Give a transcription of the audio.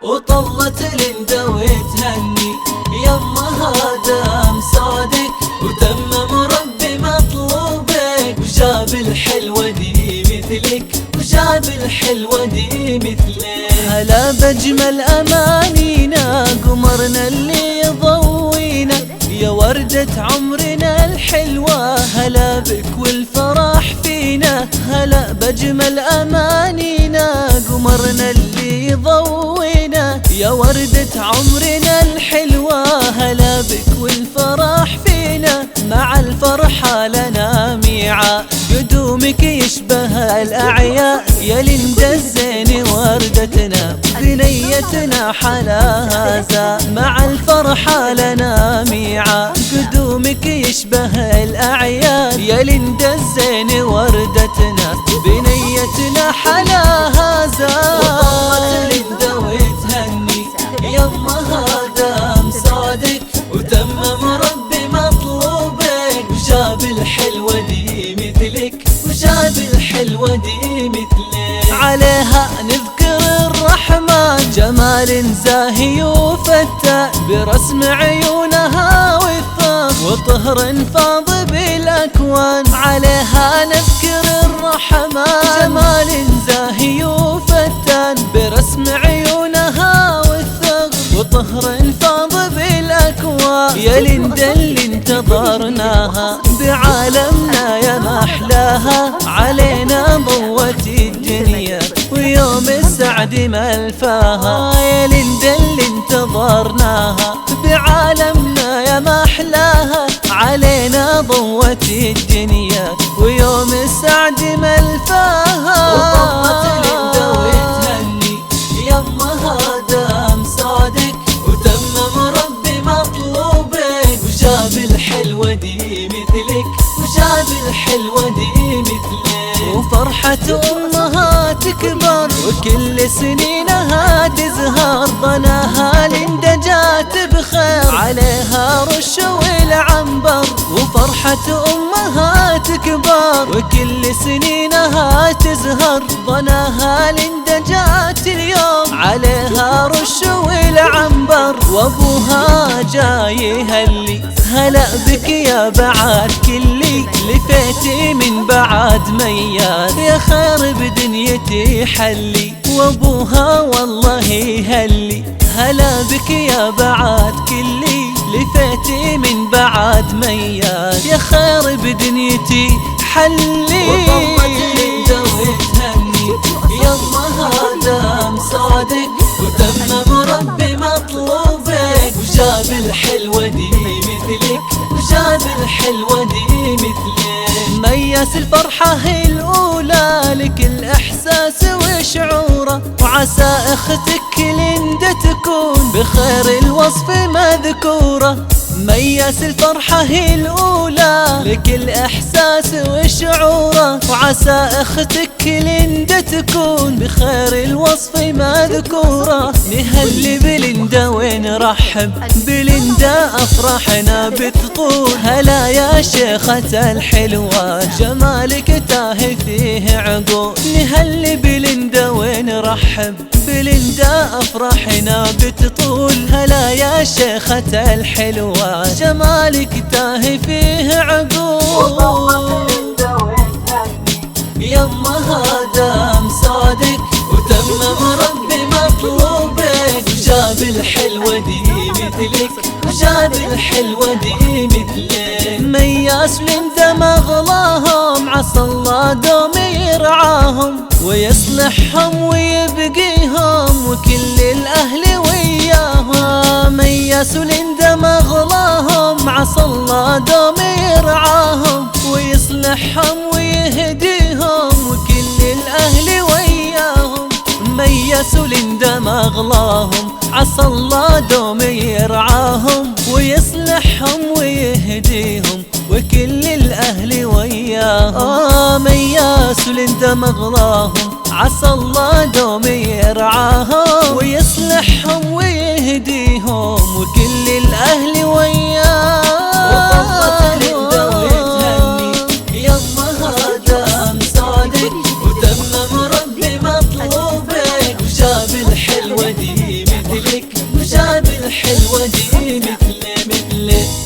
وطلت لندا وتهني يمها دام صادق وتمم ربي مطلوبك وجاب الحلوة دي مثلك هلا بأجمل أمانينا قمرنا اللي يضوينا يا وردة عمرنا الحلوة هلا بك والفرح فينا هلا بأجمل أمانينا قمرنا اللي يضوينا يا وردة عمرنا الحلوة هلا بك والفرح فينا مع الفرحة لنا ميعاد قدومك يشبه الأعياد يا لندا الزين وردتنا بنيتنا حلاها زاد مع الفرحة لنا ميعاد قدومك يشبه الأعياد يا لندا الزين وردتنا بنيتنا حلاها زاد لندا وتهني يمها دام صادق وتمم ربي مطلوبك وجاب الحلوة دي مثلك عليها نذكر الرحمن جمال زاهي وفتى برسم عيونها والثار وطهر فاض بالأكوان عليها نذكر الرحمن جمال زاهي وفتى برسم عيونها والثغر وطهر فاض بالأكوان يا لندا اللي انتظرناها بعالمنا يا محلاها علينا ضوت الدنيا ويوم السعد ملفاها يا لندا اللي انتظرناها بعالمنا يا محلاها علينا ضوت الدنيا ويوم السعد ملفاها وطلت لندا وتهني يمها دام صادق وتمم ربي مطلوبك وجاب الحلوة دي مثلك وفرحة أمها تكبر وكل سنينها تزهر ضناها لندا جات بخير عليها رش والعنبر وفرحة أمها تكبر وكل سنينها تزهر ضناها لندا جات اليوم عليها رش والعنبر وابوها جاي يهلي هلا بك يا بعد كلي لفيتي من بعد ميات يا خير بدنيتي حلي وابوها والله يهلي هلا بك يا بعد كلي لفيتي من بعد ميات يا خير بدنيتي حلي وطلت لندا وتهني يمها دام صادق وتمم ربي مطلوبك وجاب الحلوة دي مثلك مياس الفرحة هي الأولى لك الإحساس وشعوره وعسى أختك لندا تكون بخير الوصف مذكورة مياس الفرحة هي الأولى لك الإحساس وشعوره وعسى أختك لندا تكون بخير الوصف مذكورة نهلي بلندا ونرحب بلندا أفرحنا بتطول هلا يا شيخة الحلوة جمالك تاهي فيه عقول نهلي بلندا ونرحب بلندا أفرحنا بتطول هلا يا شيخة الحلوة جمالك تاهي فيه عقول يمها دام صادق وتمم ربي مطلوبك وجاب الحلوة دي مثلك مياس لندا مغلاهم عسى الله دوم يرعاهم ويصلحهم ويبقيهم وكل الأهل وياهم مياس لندا مغلاهم عسى الله دوم يرعاهم ويصلحهم ويهديهم وكل الأهل وياهم مياس لندا مغلاهم عسى الله دوم يرعاهم ويصلحهم ويهديهم وكل الأهل وياهم مياس لندا مغلاهم عسى الله دوم يرعاهم ويصلحهم ويهديهم وكل الأهل وياهم وطلت لندا وتهني يمها دام صادق وتمم ربي مطلوب الحلوة دي مثله مثله.